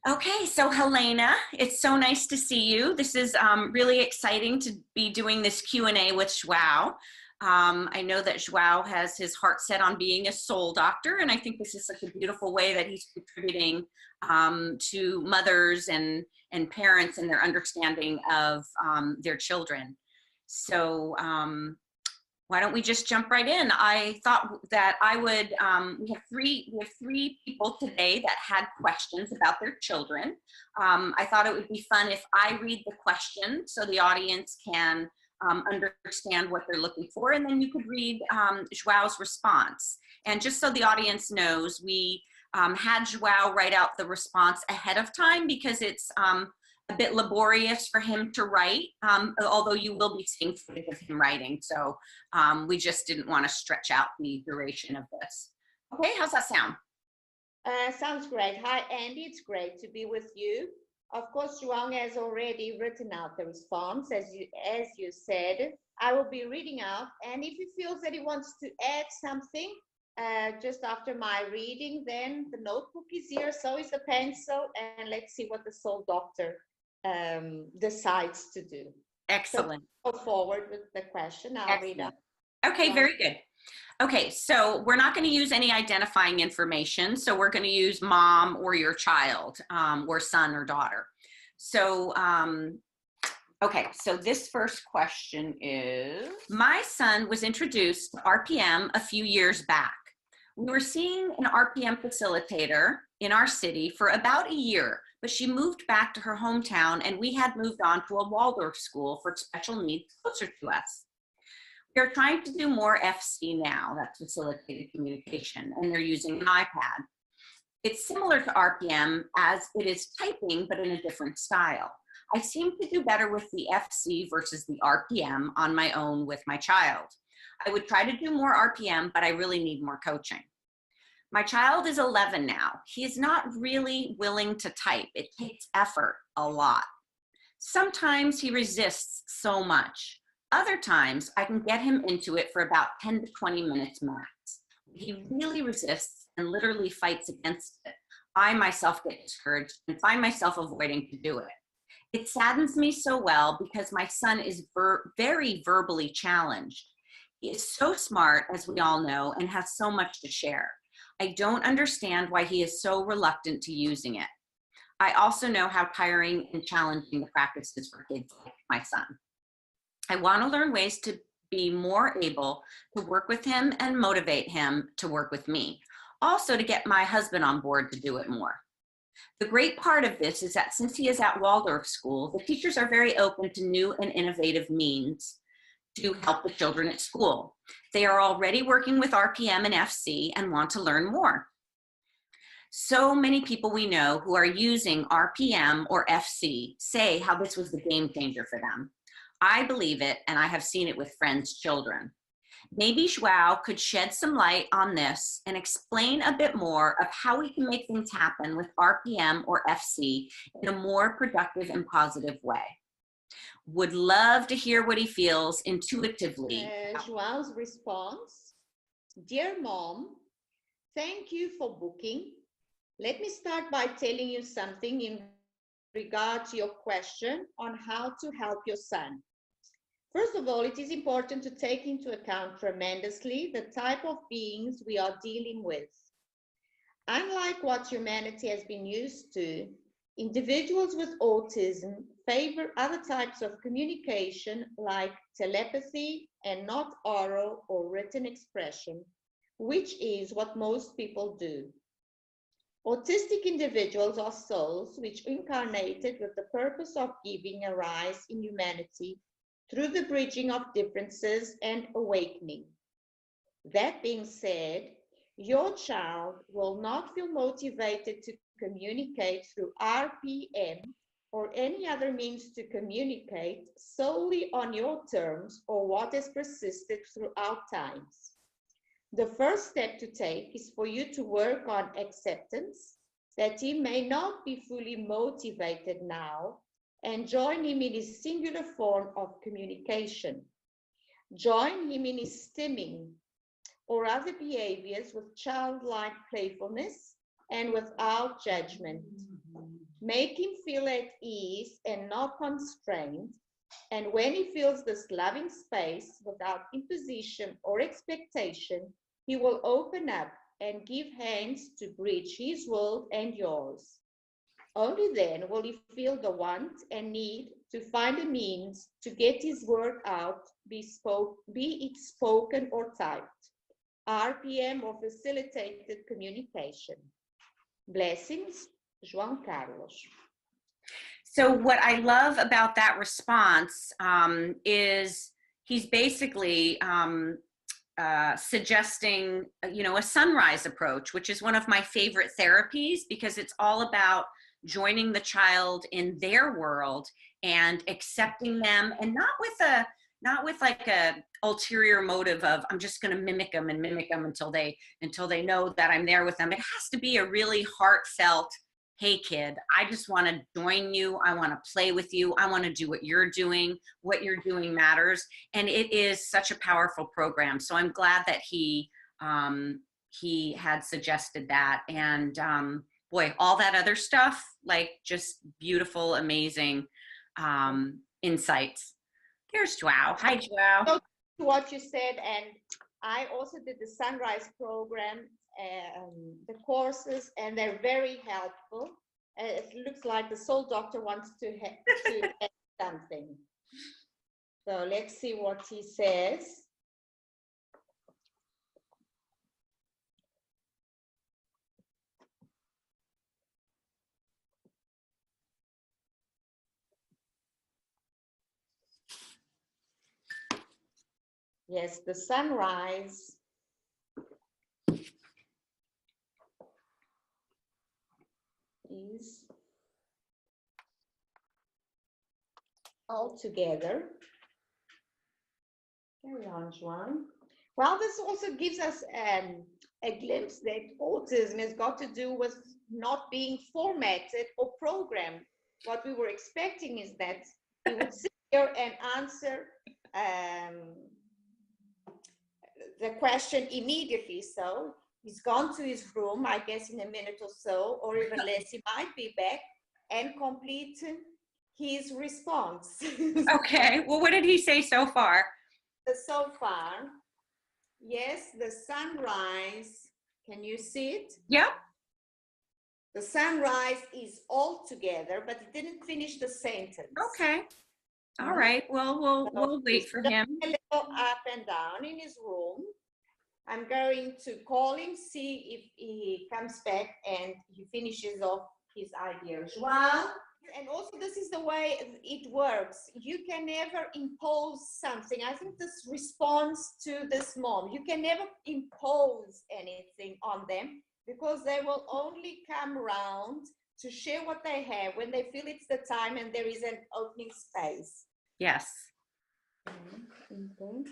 Okay, so Helena, it's so nice to see you. This is really exciting to be doing this Q&A with Joao. I know that Joao has his heart set on being a soul doctor, and I think this is such a beautiful way that he's contributing to mothers and parents and their understanding of their children. So why don't we just jump right in? I thought that I would, we have three people today that had questions about their children. I thought it would be fun if I read the question so the audience can understand what they're looking for, and then you could read Joao's response. And just so the audience knows, we had Joao write out the response ahead of time because it's a bit laborious for him to write, although you will be seeing footage of him writing. So we just didn't want to stretch out the duration of this. Okay, how's that sound? Sounds great. Hi, Andy. It's great to be with you. Of course, Joao has already written out the response, as you said. I will be reading out, and if he feels that he wants to add something just after my reading, then the notebook is here, so is the pencil, and let's see what the soul doctor decides to do. Excellent. So go forward with the question. I'll read out. Okay, very good. Okay, so we're not going to use any identifying information. So we're going to use mom or your child, or son or daughter. So, okay, so this first question is, my son was introduced to RPM a few years back. We were seeing an RPM facilitator in our city for about a year, but she moved back to her hometown and we had moved on to a Waldorf school for special needs closer to us. We are trying to do more FC now, that's facilitated communication, and they're using an iPad. It's similar to RPM as it is typing, but in a different style. I seem to do better with the FC versus the RPM on my own with my child. I would try to do more RPM, but I really need more coaching. My child is 11 now. He is not really willing to type. It takes effort a lot. Sometimes he resists so much. Other times I can get him into it for about 10 to 20 minutes max. He really resists and literally fights against it. I myself get discouraged and find myself avoiding to do it. It saddens me so well because my son is very verbally challenged. He is so smart, as we all know, and has so much to share. I don't understand why he is so reluctant to using it. I also know how tiring and challenging the practice is for kids like my son. I want to learn ways to be more able to work with him and motivate him to work with me. Also to get my husband on board to do it more. The great part of this is that since he is at Waldorf school, the teachers are very open to new and innovative means to help the children at school. They are already working with RPM and FC and want to learn more. So many people we know who are using RPM or FC say how this was the game changer for them. I believe it, and I have seen it with friends' children. Maybe Joao could shed some light on this and explain a bit more of how we can make things happen with RPM or FC in a more productive and positive way. Would love to hear what he feels intuitively. Joao's response: Dear Mom, thank you for booking. Let me start by telling you something in regard to your question on how to help your son. First of all, it is important to take into account tremendously the type of beings we are dealing with. Unlike what humanity has been used to, individuals with autism favor other types of communication like telepathy and not oral or written expression, which is what most people do. Autistic individuals are souls which incarnated with the purpose of giving a rise in humanity through the bridging of differences and awakening. That being said, your child will not feel motivated to communicate through RPM or any other means to communicate solely on your terms or what has persisted throughout times. The first step to take is for you to work on acceptance that he may not be fully motivated now, and join him in his singular form of communication. Join him in his stimming or other behaviors with childlike playfulness and without judgment. Make him feel at ease and not constrained. And when he feels this loving space without imposition or expectation, he will open up and give hands to bridge his world and yours. Only then will he feel the want and need to find a means to get his word out, be it spoken or typed. RPM or facilitated communication. Blessings, João Carlos. So what I love about that response is he's basically suggesting, a sunrise approach, which is one of my favorite therapies because it's all about joining the child in their world and accepting them, and not with like a ulterior motive of I'm just going to mimic them until they know that I'm there with them. It has to be a really heartfelt, hey kid, I just want to join you. I want to play with you. I want to do what you're doing. What you're doing matters. And it is such a powerful program. So I'm glad that he had suggested that. And boy, all that other stuff, like just beautiful, amazing insights. Here's Joao. Hi, Joao. So what you said, and I also did the Sunrise program, the courses, and they're very helpful. It looks like the soul doctor wants to add something. So let's see what he says. Yes, the sunrise is all together. Carry on, Joan. Well, this also gives us a glimpse that autism has got to do with not being formatted or programmed. What we were expecting is that he would sit here and answer the question immediately. So he's gone to his room, I guess in a minute or so, or even less. He might be back and complete his response. Okay, well, what did he say so far? So far, yes, the sunrise, can you see it? Yep. The sunrise is all together, but he didn't finish the sentence. Okay. All right. Well, we'll wait for him. A little up and down in his room. I'm going to call him, see if he comes back and he finishes off his ideas. Wow. And also, this is the way it works. You can never impose something. I think this responds to this mom. You can never impose anything on them because they will only come around to share what they have when they feel it's the time and there is an opening space. Yes. Okay.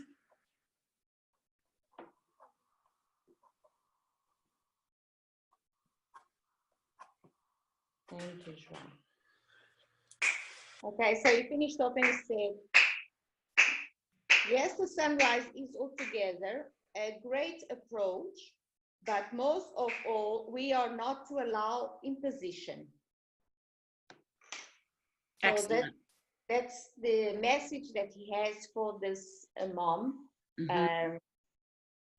Thank you, Joao. Okay, so you finished up and said, yes, the sunrise is altogether a great approach, but most of all, we are not to allow imposition. Excellent. So that's the message that he has for this mom. Mm-hmm.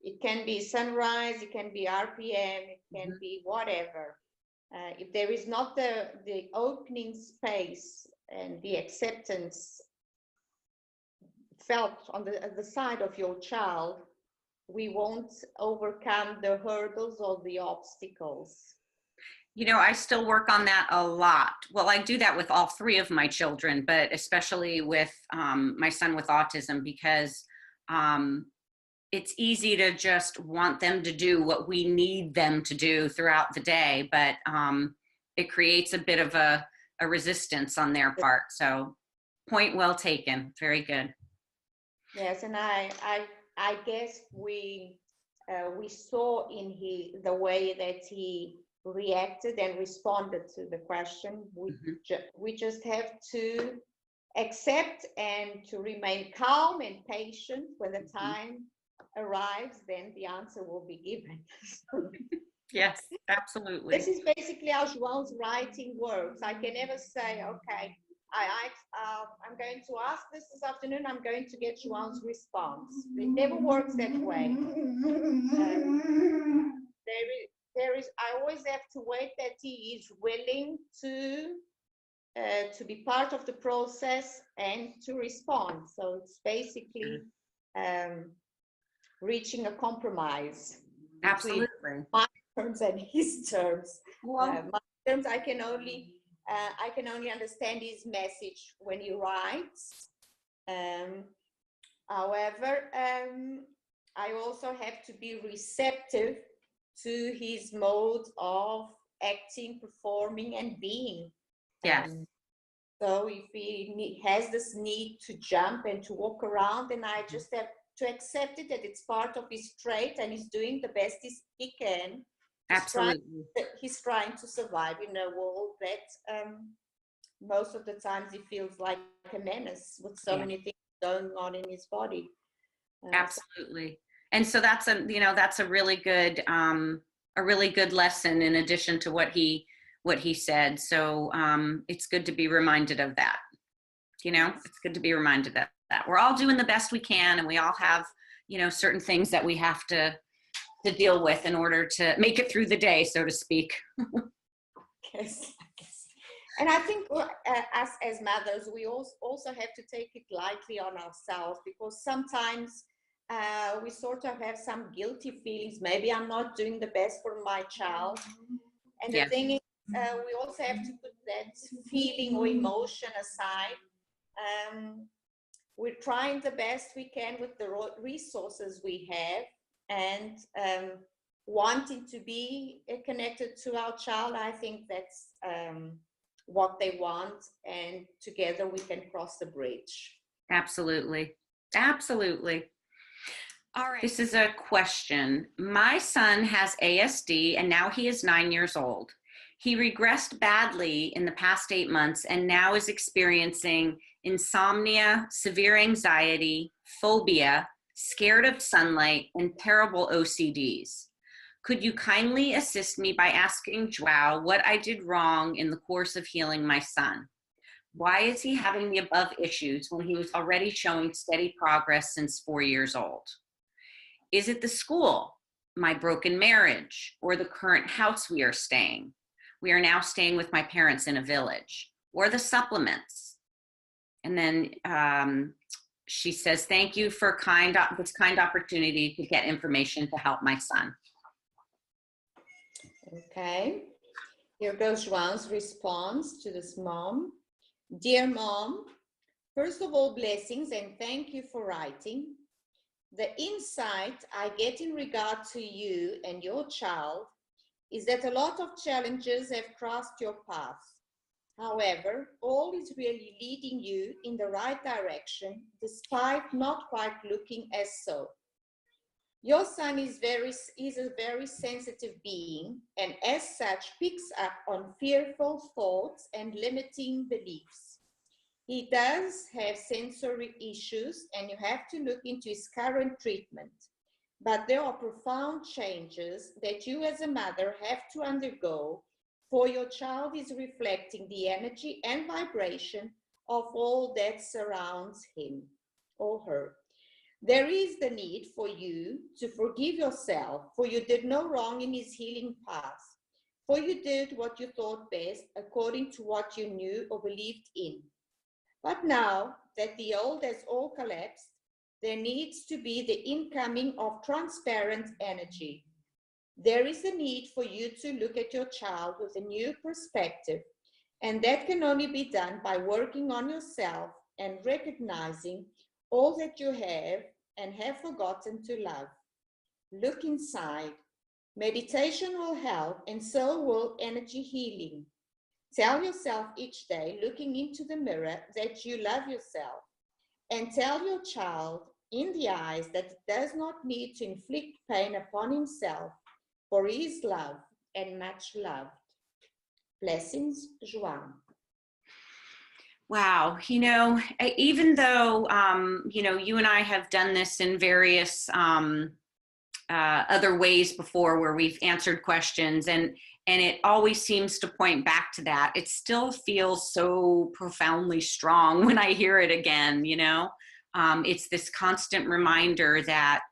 It can be sunrise, it can be RPM, it can be whatever. If there is not the opening space and the acceptance felt on the side of your child, we won't overcome the hurdles or the obstacles. I still work on that a lot. Well, I do that with all three of my children, but especially with my son with autism, because it's easy to just want them to do what we need them to do throughout the day, but it creates a bit of a resistance on their part. So point well taken. Very good. Yes, and I guess we saw in the way that he reacted and responded to the question. We just have to accept and to remain calm and patient. When the time arrives, then the answer will be given. Yes, absolutely. This is basically how Joao's writing works. I can never say, okay, I'm going to ask this afternoon, I'm going to get Joao's response. It never works that way. I always have to wait that he is willing to be part of the process and to respond. So it's basically reaching a compromise between Absolutely. my terms and his terms. Well, My terms, I can only understand his message when he writes. However, I also have to be receptive to his mode of acting, performing, and being. yes, So if he has this need to jump and to walk around, then I just have to accept it, that it's part of his trait and he's doing the best he can. absolutely. He's trying to survive in a world that most of the times he feels like a menace with so many things going on in his body. Absolutely. And so that's that's a really good lesson in addition to what he said. So it's good to be reminded of that. It's good to be reminded of that we're all doing the best we can, and we all have, certain things that we have to deal with in order to make it through the day, so to speak. Yes. And I think us as mothers, we also have to take it lightly on ourselves, because sometimes we sort of have some guilty feelings. Maybe I'm not doing the best for my child. And the thing is, we also have to put that feeling or emotion aside. We're trying the best we can with the resources we have, and wanting to be connected to our child. I think that's what they want, and together we can cross the bridge. Absolutely. Absolutely. All right. This is a question. My son has ASD and now he is 9 years old. He regressed badly in the past 8 months and now is experiencing insomnia, severe anxiety, phobia, scared of sunlight, and terrible OCDs. Could you kindly assist me by asking Joao what I did wrong in the course of healing my son? Why is he having the above issues when he was already showing steady progress since 4 years old? Is it the school, my broken marriage, or the current house we are staying? We are now staying with my parents in a village, or the supplements. And then she says, thank you for this kind opportunity to get information to help my son. Okay, here goes Joao's response to this mom. Dear mom, first of all, blessings and thank you for writing. The insight I get in regard to you and your child is that a lot of challenges have crossed your path. However, all is really leading you in the right direction, despite not quite looking as so. Your son is a very sensitive being, and as such picks up on fearful thoughts and limiting beliefs. He does have sensory issues, and you have to look into his current treatment. But there are profound changes that you as a mother have to undergo, for your child is reflecting the energy and vibration of all that surrounds him or her. There is the need for you to forgive yourself, for you did no wrong in his healing path, for you did what you thought best according to what you knew or believed in. But now that the old has all collapsed, there needs to be the incoming of transparent energy. There is a need for you to look at your child with a new perspective, and that can only be done by working on yourself and recognizing all that you have and have forgotten to love. Look inside. Meditation will help, and so will energy healing. Tell yourself each day, looking into the mirror, that you love yourself, and tell your child in the eyes that it does not need to inflict pain upon himself, for he is loved and much loved. Blessings, Joao. Wow. Even though, you and I have done this in various other ways before where we've answered questions, and it always seems to point back to that. It still feels so profoundly strong when I hear it again, you know. It's this constant reminder that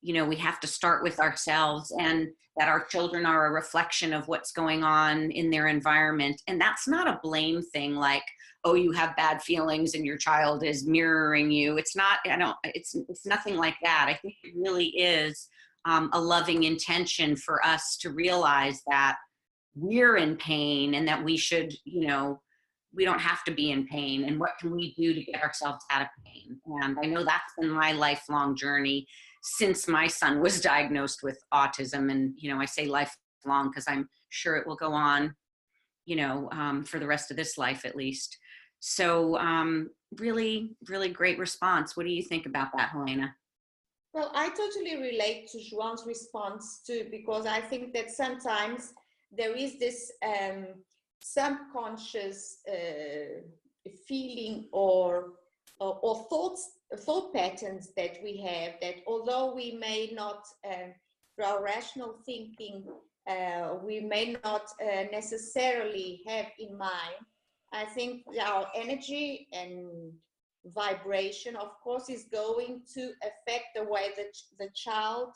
you know, we have to start with ourselves, and that our children are a reflection of what's going on in their environment. And that's not a blame thing, like, oh, you have bad feelings and your child is mirroring you. It's not, it's nothing like that. I think it really is a loving intention for us to realize that we're in pain, and that we should, you know, we don't have to be in pain, and what can we do to get ourselves out of pain. And I know that's been my lifelong journey since my son was diagnosed with autism. And, you know, I say lifelong because I'm sure it will go on, you know, for the rest of this life at least. So really, really great response. What do you think about that, Helena? Well, I totally relate to Joao's response too, because I think that sometimes there is this subconscious feeling or thought patterns that we have, that although we may not, through our rational thinking, we may not necessarily have in mind. I think our energy and vibration, of course, is going to affect the way that the child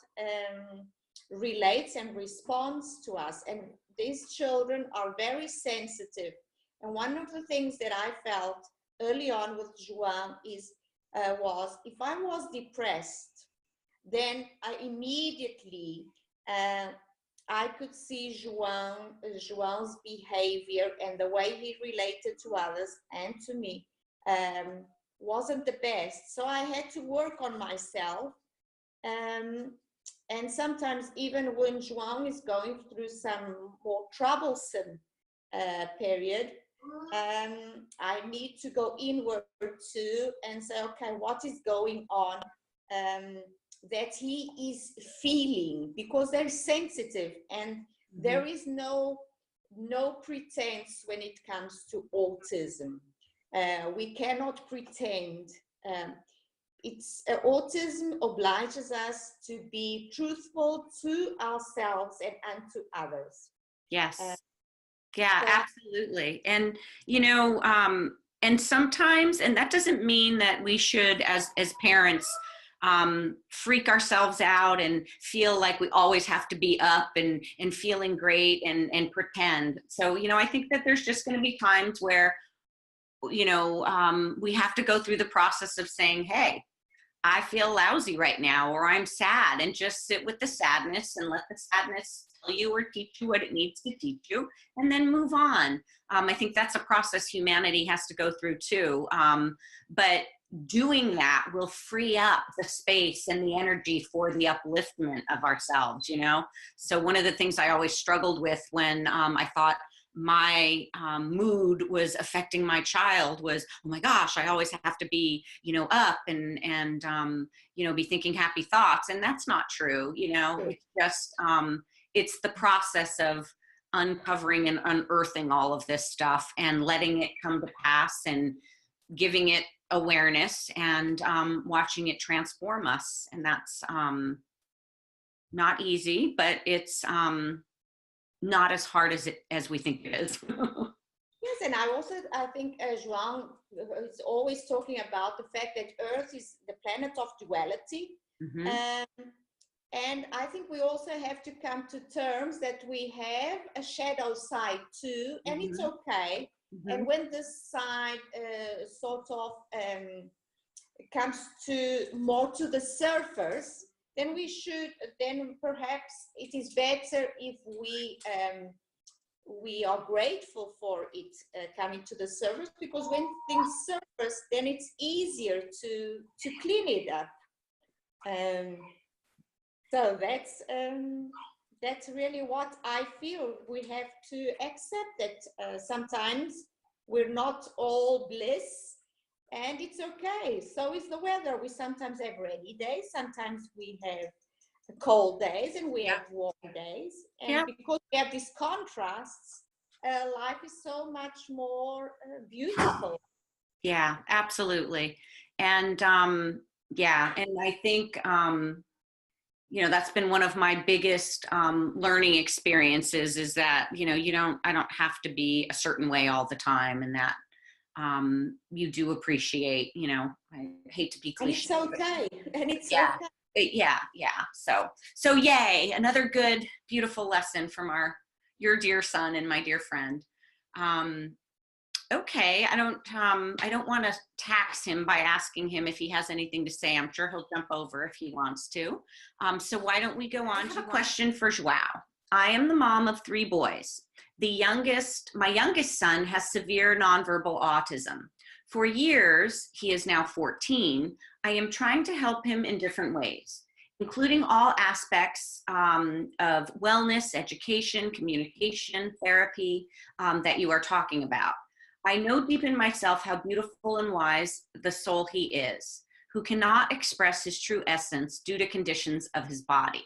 relates and responds to us. And these children are very sensitive. And one of the things that I felt early on with Joao is was if I was depressed, then I immediately I could see Joao's behavior and the way he related to others and to me wasn't the best. So I had to work on myself. And sometimes even when Joao is going through some more troublesome period, I need to go inward too and say, okay, what is going on that he is feeling? Because they're sensitive, and there is no pretense when it comes to autism. We cannot pretend. Autism obliges us to be truthful to ourselves and to others. Yes. Yeah, absolutely. And, you know, and sometimes, and that doesn't mean that we should, as parents, freak ourselves out and feel like we always have to be up and feeling great and pretend. So, you know, I think that there's just going to be times where, you know, we have to go through the process of saying, hey, I feel lousy right now, or I'm sad, and just sit with the sadness and let the sadness tell you or teach you what it needs to teach you, and then move on. I think that's a process humanity has to go through too. But doing that will free up the space and the energy for the upliftment of ourselves, you know? So one of the things I always struggled with when I thought my mood was affecting my child was, oh my gosh, I always have to be, you know, up and you know, be thinking happy thoughts. And that's not true. You know, it's just, it's the process of uncovering and unearthing all of this stuff and letting it come to pass and giving it awareness and watching it transform us. And that's not easy, but it's not as hard as we think it is. Yes, and I think Joao is always talking about the fact that Earth is the planet of duality. And I think we also have to come to terms that we have a shadow side too, and it's okay. And when this side sort of comes to more to the surface, then perhaps it is better if we are grateful for it coming to the surface, because when things surface, then it's easier to clean it up. So that's really what I feel. We have to accept that sometimes we're not all bliss, and it's okay. So is the weather. We sometimes have rainy days, sometimes we have cold days, and we have warm days. And because we have these contrasts, life is so much more beautiful. Yeah, absolutely. And yeah, and I think that's been one of my biggest learning experiences, is that, I don't have to be a certain way all the time, and that you do appreciate, I hate to be And cliche. it's okay. And it's Yeah. okay. Yeah. So yay, another good, beautiful lesson from your dear son and my dear friend. Okay, I don't want to tax him by asking him if he has anything to say. I'm sure he'll jump over if he wants to. So why don't we go on to a question for Joao. I am the mom of 3 boys. My youngest son has severe nonverbal autism. For years, he is now 14, I am trying to help him in different ways, including all aspects of wellness, education, communication, therapy that you are talking about. I know deep in myself how beautiful and wise the soul he is, who cannot express his true essence due to conditions of his body.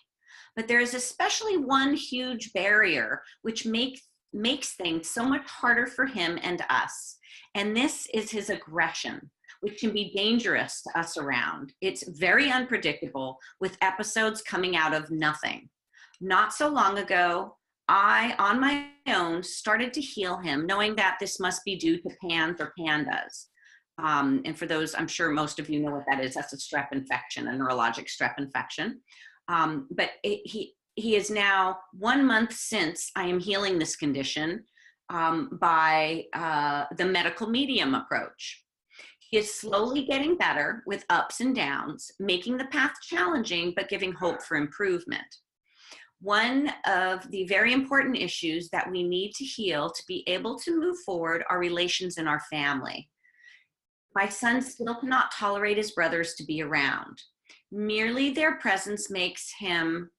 But there is especially one huge barrier which makes things so much harder for him and us. And this is his aggression, which can be dangerous to us around. It's very unpredictable, with episodes coming out of nothing. Not so long ago, I, on my own, started to heal him, knowing that this must be due to PANS or pandas. And for those, I'm sure most of you know what that is. That's a strep infection, a neurologic strep infection. But he is now 1 month since I am healing this condition by the medical medium approach. He is slowly getting better with ups and downs, making the path challenging, but giving hope for improvement. One of the very important issues that we need to heal to be able to move forward are relations in our family. My son still cannot tolerate his brothers to be around. Merely their presence makes him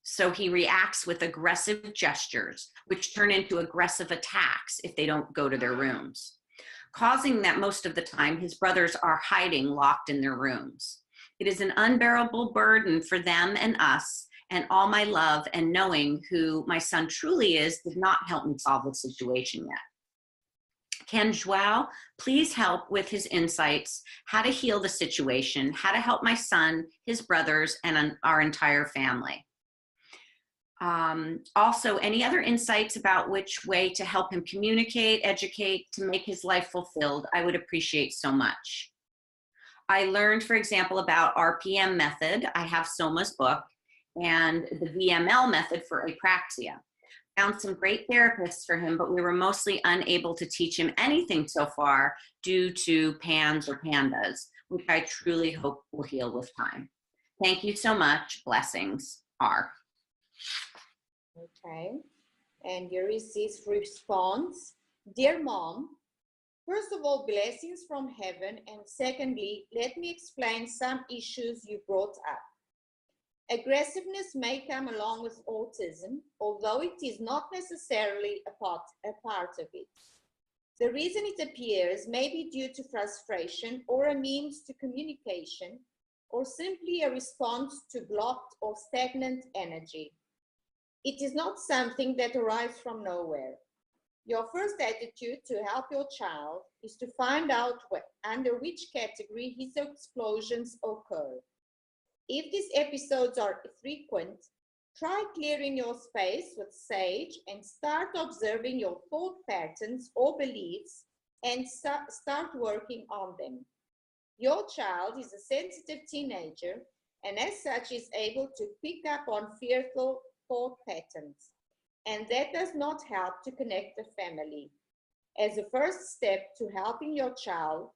so he reacts with aggressive gestures, which turn into aggressive attacks if they don't go to their rooms, causing that most of the time his brothers are hiding locked in their rooms. It is an unbearable burden for them and us, and all my love and knowing who my son truly is did not help me solve the situation yet. Can Joao please help with his insights, how to heal the situation, how to help my son, his brothers, and our entire family? Also, any other insights about which way to help him communicate, educate, to make his life fulfilled, I would appreciate so much. I learned, for example, about RPM method. I have Soma's book, and the VML method for apraxia. Found some great therapists for him, but we were mostly unable to teach him anything so far due to PANS or pandas, which I truly hope will heal with time. Thank you so much. Blessings. R. Okay. And here is his response. Dear Mom, first of all, blessings from heaven. And secondly, let me explain some issues you brought up. Aggressiveness may come along with autism, although it is not necessarily a part of it. The reason it appears may be due to frustration or a means to communication, or simply a response to blocked or stagnant energy. It is not something that arrives from nowhere. Your first attitude to help your child is to find out under which category his explosions occur. If these episodes are frequent, try clearing your space with sage and start observing your thought patterns or beliefs and start working on them. Your child is a sensitive teenager and as such is able to pick up on fearful thought patterns, and that does not help to connect the family. As a first step to helping your child,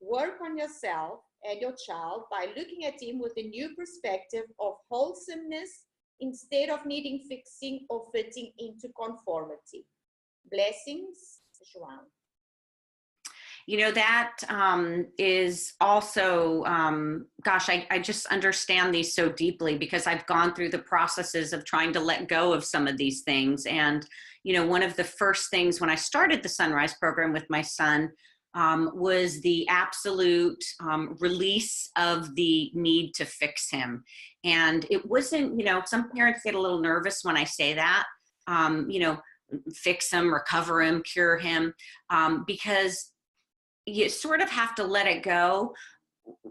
work on yourself and your child by looking at him with a new perspective of wholesomeness instead of needing fixing or fitting into conformity. Blessings, Joao. That is also, gosh, I just understand these so deeply because I've gone through the processes of trying to let go of some of these things. And, one of the first things when I started the Sunrise program with my son was the absolute release of the need to fix him. And it wasn't, some parents get a little nervous when I say that, fix him, recover him, cure him, because you sort of have to let it go,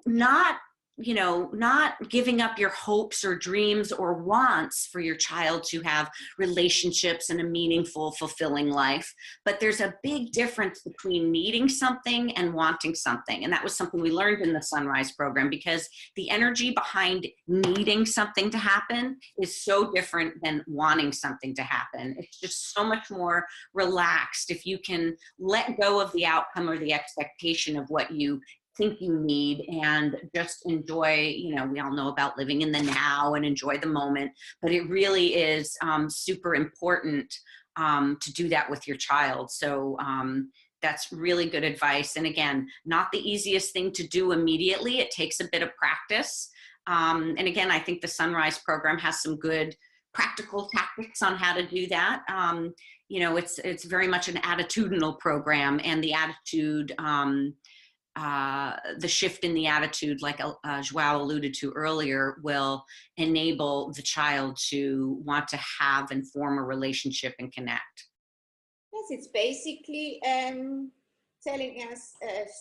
not you know, not giving up your hopes or dreams or wants for your child to have relationships and a meaningful, fulfilling life. But there's a big difference between needing something and wanting something. And that was something we learned in the Sunrise program, because the energy behind needing something to happen is so different than wanting something to happen. It's just so much more relaxed if you can let go of the outcome or the expectation of what you think you need, and just enjoy, you know, we all know about living in the now and enjoy the moment, but it really is super important to do that with your child. So that's really good advice. And again, not the easiest thing to do immediately. It takes a bit of practice. And again, I think the Sunrise program has some good practical tactics on how to do that. You know, it's very much an attitudinal program, and the attitude, the shift in the attitude, like Joao alluded to earlier, will enable the child to want to have and form a relationship and connect. Yes, it's basically telling us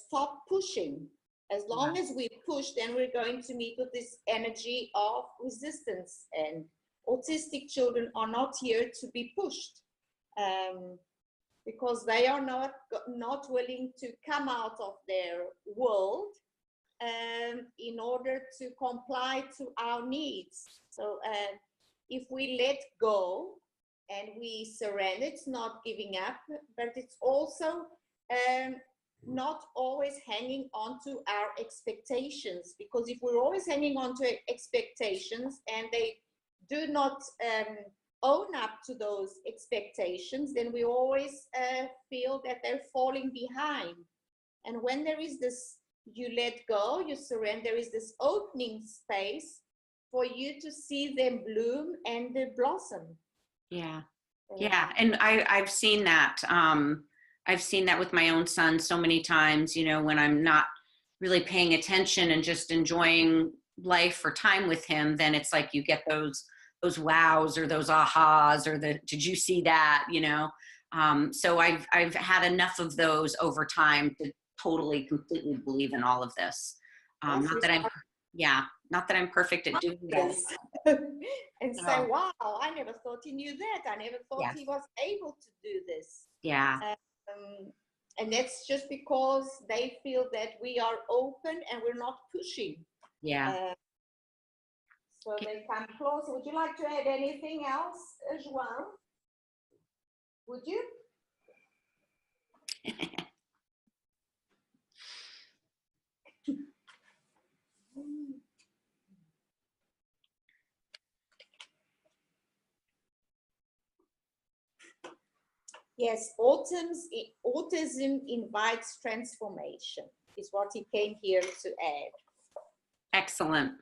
stop pushing. As long as we push, then we're going to meet with this energy of resistance. And autistic children are not here to be pushed. Because they are not willing to come out of their world in order to comply to our needs. So if we let go and we surrender, it's not giving up, but it's also not always hanging on to our expectations. Because if we're always hanging on to expectations and they do not own up to those expectations, then we always feel that they're falling behind. And when there is this, you let go, you surrender, there is this opening space for you to see them bloom and blossom. Yeah. Yeah. And I've seen that. I've seen that with my own son so many times, you know, when I'm not really paying attention and just enjoying life or time with him, then it's like you get those wows or those ahas or the did you see that, you know. So I've had enough of those over time to totally completely believe in all of this. Not that I'm perfect at doing this. And say, wow, I never thought he knew that. I never thought he was able to do this. Yeah. And that's just because they feel that we are open and we're not pushing. Yeah. So they come closer. Would you like to add anything else, Joao? Would you? Yes, autism invites transformation, is what he came here to add. Excellent.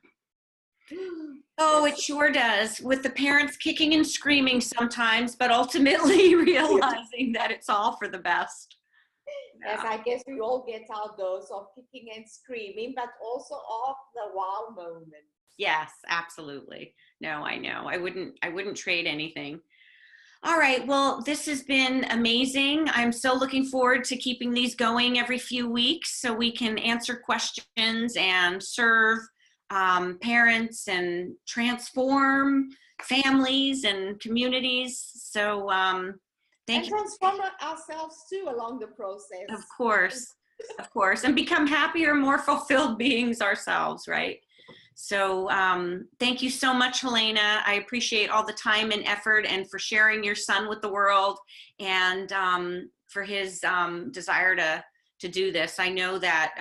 Oh, it sure does, with the parents kicking and screaming sometimes, but ultimately realizing that it's all for the best. Yes, I guess we all get our dose of kicking and screaming, but also of the wow moment. Yes, absolutely. No, I know. I wouldn't trade anything. All right. Well, this has been amazing. I'm so looking forward to keeping these going every few weeks so we can answer questions and serve parents and transform families and communities. So thank you. And transform ourselves too along the process. Of course, and become happier, more fulfilled beings ourselves, right? So thank you so much, Helena. I appreciate all the time and effort and for sharing your son with the world, and for his desire to do this. I know that,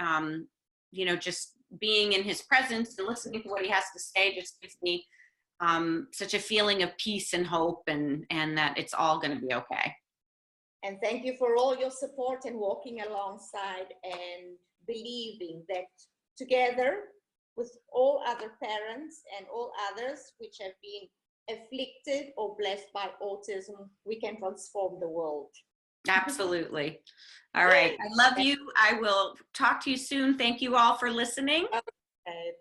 you know, just being in his presence and listening to what he has to say just gives me such a feeling of peace and hope, and that it's all going to be okay. And thank you for all your support and walking alongside and believing that together with all other parents and all others which have been afflicted or blessed by autism, we can transform the world. Absolutely. All right. I love you. I will talk to you soon. Thank you all for listening. Okay.